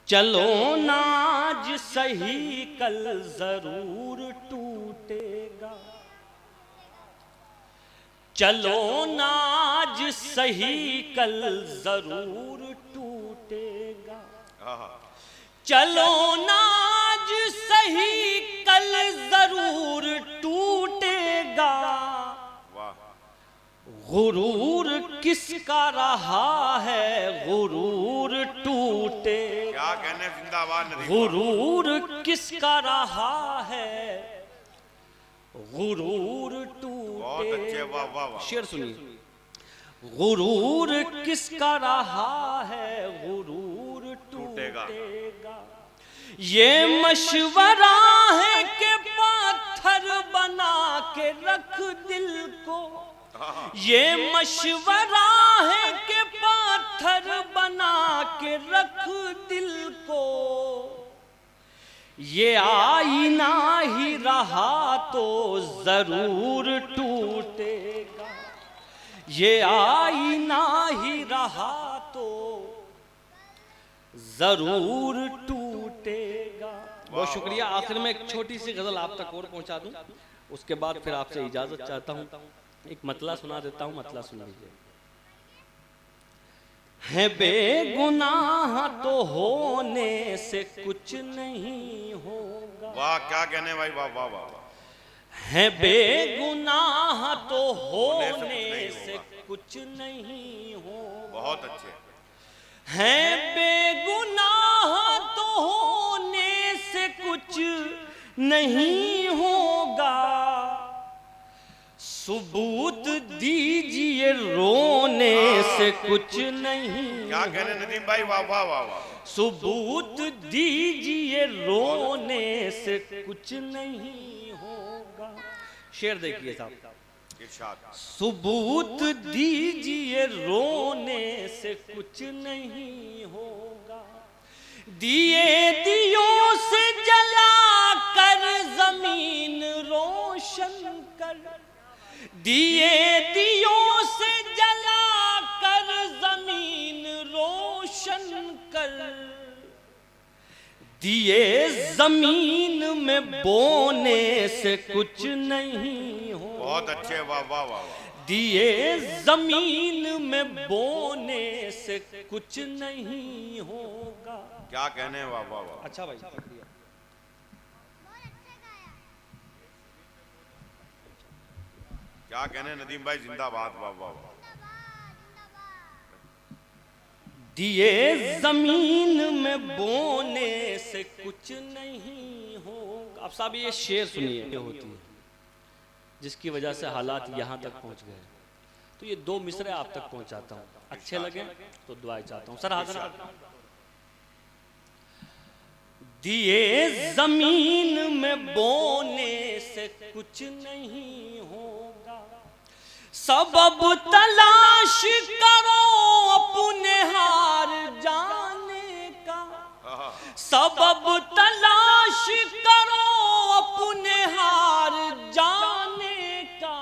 चलो नाज सही कल जरूर टूटेगा, चलो नाज सही कल जरूर टूटेगा, चलो नाज सही कल जरूर टूटेगा। गुरूर किसका रहा है गुरूर टूटेगा, क्या कहने जिंदाबाद नदीम। गुरूर किसका रहा है गुरूर टूटेगा। बहुत अच्छे, वाह वाह वाह। शेर सुनिए, गुरूर किसका रहा है गुरूर टूटेगा। ये मशवरा है कि पत्थर बना के रख दिल को, ये मशवरा है कि पत्थर बना के रख दिल को। ये आईना ही रहा तो जरूर टूटेगा, ये आईना ही रहा तो जरूर टूटेगा। बहुत शुक्रिया। आखिर में एक छोटी सी गजल आप तक और पहुंचा दूं, उसके बाद फिर आपसे इजाजत चाहता हूं। एक मतला सुना देता हूं, मतला सुन लीजिए। है बेगुनाह तो होने से कुछ नहीं होगा। वाह क्या कहने भाई, वाह वाह वाह। है बेगुनाह तो होने से कुछ नहीं होगा। बहुत अच्छे। है बेगुनाह तो होने से कुछ नहीं होगा। सबूत दीजिए रोने से कुछ नहीं। क्या कहने नदीम भाई, वाह वाह वाह वाह। सबूत दीजिए रोने से कुछ नहीं होगा। शेर देखिए साहब, सबूत दीजिए रोने से कुछ नहीं होगा। दिए दियों से जला कर जमीन रोशन कर, दिए दियों से जला कर जमीन रोशन कर। दिए जमीन में बोने से कुछ नहीं हो। बहुत अच्छे, वाह वाह वाह। दिए जमीन में बोने से कुछ नहीं होगा। क्या कहने, वाह वाह वाह। अच्छा भाई, क्या कहने नदीम भाई, जिंदाबाद, वाह वाह वाह। दिए जमीन में बोने से कुछ नहीं होगा। अब साहब ये शेर सुनिए, ये होती है जिसकी वजह से हालात यहाँ तक पहुँच गए। तो ये दो मिसरे आप तक पहुँचाता हूँ, अच्छे लगे तो दुआएं चाहता हूँ। सर हाजिर। दिए जमीन में बोने से कुछ नहीं होगा। सबब तलाश करो अपने हार जाने का, सबब तलाश करो अपने हार जाने का।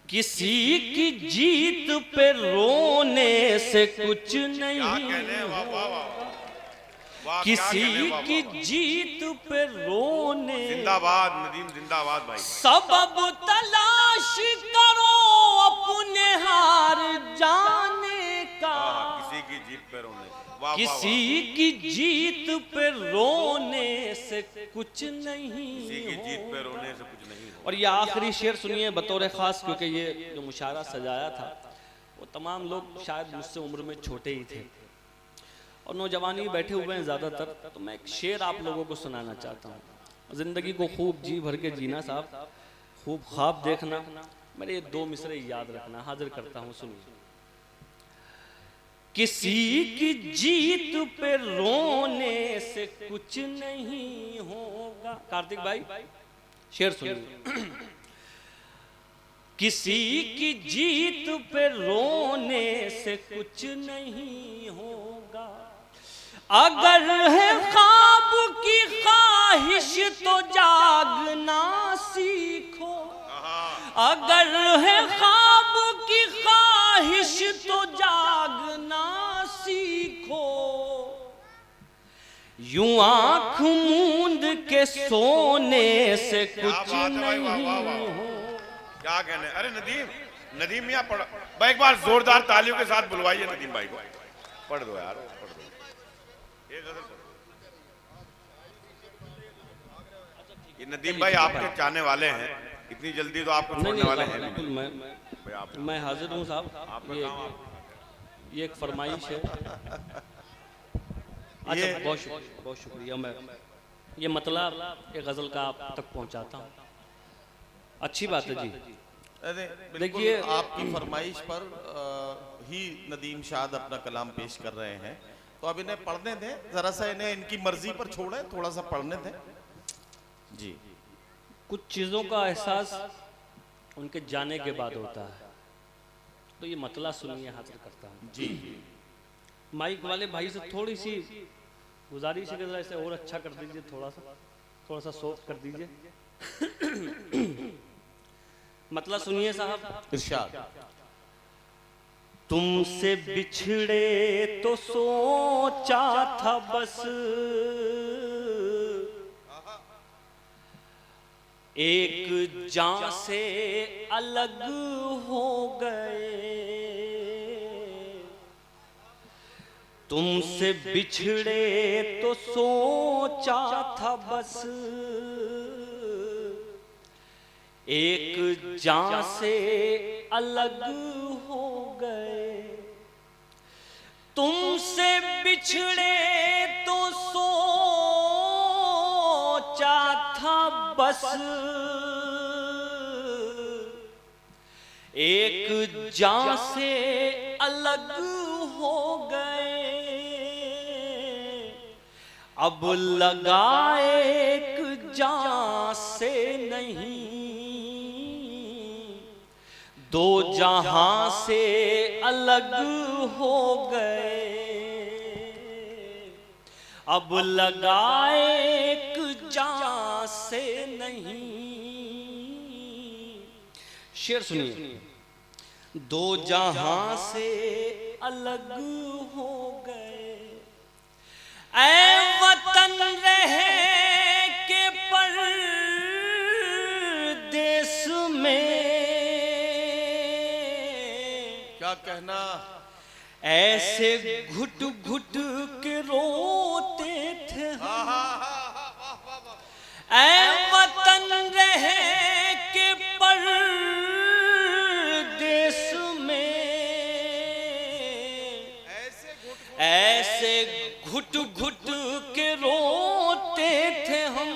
किसी की जीत पे रोने से कुछ नहीं होगा। किसी की जीत पे रोने। जिंदाबाद नदीम, जिंदाबाद भाई। सबब तलाश करो अपने हार जाने का। किसी की जीत पे रोने, वाह किसी की जीत पे रोने से कुछ नहीं। किसी की जीत पे रोने से कुछ नहीं। और ये आखिरी शेर सुनिए बतौर खास, क्योंकि ये जो मुशायरा सजाया था वो तमाम लोग शायद मुझसे उम्र में छोटे ही थे और नौजवानी बैठे हुए हैं ज़्यादातर। तो मैं एक शेर आप लोगों को सुनाना चाहता हूँ। ज़िंदगी को खूब जी भर के जीना साहब, खूब ख्वाब देखना। मेरे ये दो मिसरे याद रखना। हाजिर करता हूँ, सुनिए। किसी की जीत पे रोने से कुछ नहीं होगा। कार्तिक भाई शेर सुनिए। किसी की जीत पे रोने से कुछ नहीं होगा। अगर है ख्वाब की ख्वाहिश तो जागना सीखो। अगर है ख्वाब की ख्वाहिश तो जागना सीखो। यूं आंख मूंद के सोने से कुछ नहीं हो। क्या कहने, अरे नदीम यहाँ पढ़ भाई, एक बार जोरदार तालियों के साथ बुलवाइए नदीम भाई को। पढ़ दो यार, पढ़ दो, एक गजल पढ़ दो। ये नदीम भाई आपके चाहने वाले हैं, इतनी जल्दी तो आपको छोड़ने वाले हैं बिल्कुल नहीं। मैं हाजिर हूँ साहब। ये एक फरमाइश है। अच्छा, बहुत शुक्रिया। मैं ये मतलब एक गजल का आप तक पहुंचाता हूँ। अच्छी बात है जी। अरे देखिए, आपकी फरमाइश पर ही नदीम शाद अपना कलाम पेश कर रहे हैं, तो अब इन्हें पढ़ने दें, जरा सा इन्हें इनकी मर्जी पर छोड़ें, थोड़ा सा पढ़ने दें जी। कुछ चीज़ों का एहसास उनके जाने के बाद होता है, तो ये मतला सुनिए, हाजिर करता हूँ जी। माइक वाले भाई से थोड़ी सी गुजारिश है कि इसे और अच्छा कर दीजिए, थोड़ा सा सॉफ्ट कर दीजिए। मतला सुनिए साहब। इरशाद। तुमसे बिछड़े तो सोचा था बस, एक जान से अलग हो गए। तुमसे बिछड़े तो सोचा था बस, एक जान से अलग हो गए। तुमसे बिछड़े तो सोचा था बस, एक जान से अलग हो गए। अब लगाए एक जान से नहीं, दो जहां से अलग हो गए। अब लगाए एक जान से नहीं। शेर सुनिए। दो जहां से अलग हो गए। ऐ वतन रहे के परदेस में, क्या कहना, ऐसे घुट घुट के रोते थे हम। ऐ वतन रहे के परदेस में, ऐसे घुट घुट के रोते थे हम।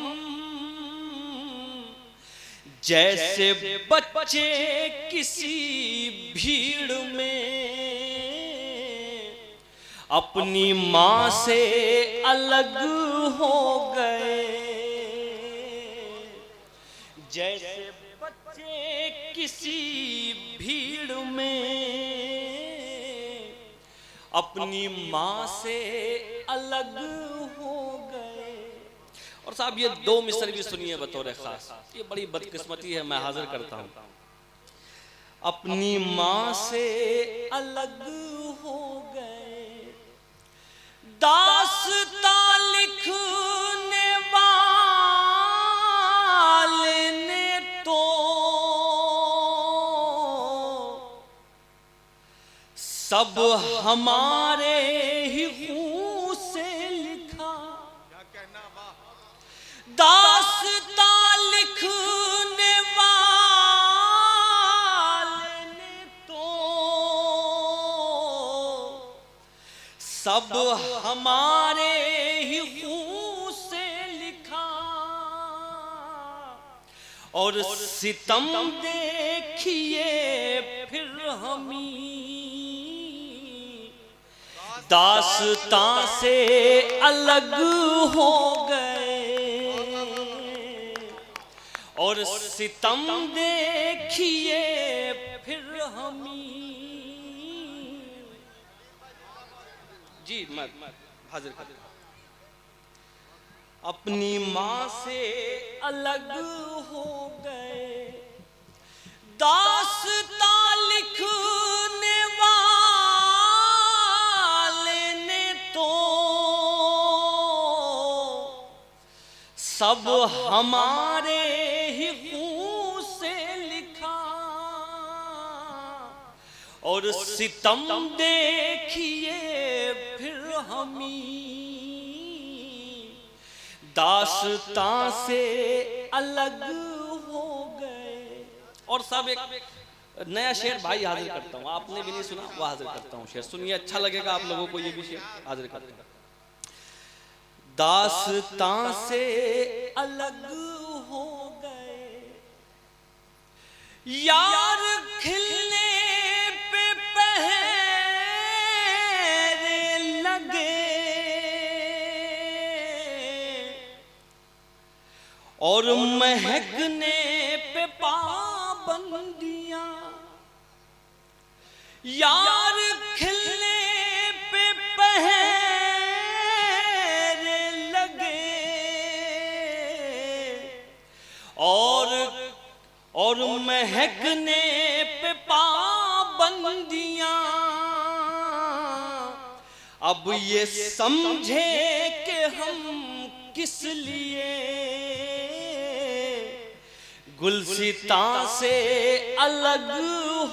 जैसे बच्चे किसी भीड़ में अपनी माँ से अलग हो गए। जैसे बच्चे किसी भीड़ में अपनी माँ से अलग हो गए। और साहब ये दो मिसर भी सुनिए बतौर खास, ये बड़ी बदकिस्मती है, मैं हाजिर करता हूँ। अपनी माँ से अलग हो गए, दास्तां लिखने वाले ने तो सब हमारे ही खून से लिखा। दास्तां लिखने वाले ने तो सब हमारे ही खून से लिखा। और सितम देखिए फिर हमी दास्तां से अलग हो गए। और सितम देखिए फिर हमी। जी मैं हाजिर कर। अपनी माँ से अलग हो गए, दास्तां लिखने वाले ने तो सब हमारे ही खून से लिखा, और सितम देखिए फिर हमी दास्तां से अलग हो गए। और सब एक नया शेर भाई हाजिर करता हूँ, आपने भी नहीं सुना, वो हाजिर करता हूँ शेर, सुनिए अच्छा लगेगा आप लोगों को, ये भी शेर हाजिर करता हूँ। दास्तां से अलग हो गए यार, खिलने पे पहरे लगे, और महकने पे पाबंदियां, यार खिलने पे पहरे लगे, और महकने पे पाबंदियां। अब ये समझे कि हम किस लिए गुलसितां से अलग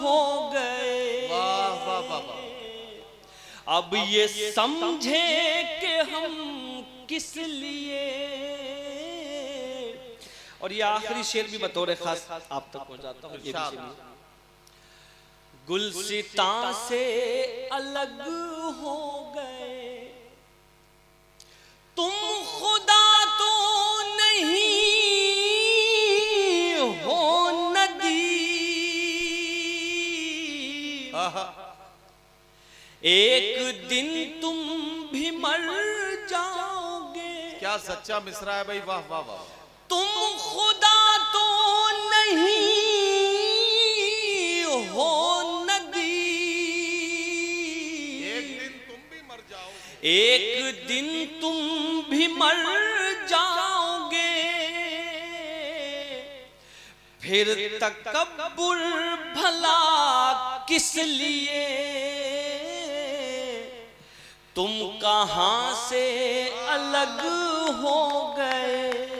हो गए। वाह वाह वाह वाह। अब ये समझे कि हम किस लिए। और ये आखिरी शेर भी बतौर खास आप तक पहुंचाता हूँ, ये भी सुनिए। गुलसितां से अलग हो गए तुम, खुदा तो नहीं हो नदी, एक दिन तुम भी मर जाओगे। क्या सच्चा मिसरा है भाई, वाह वाह वाह। तुम खुदा तो नहीं हो नदी, एक दिन तुम भी मर जाओगे, एक दिन तुम भी मर जाओगे। फिर तकब्बुर भला किस लिए, तुम कहां से अलग हो गए।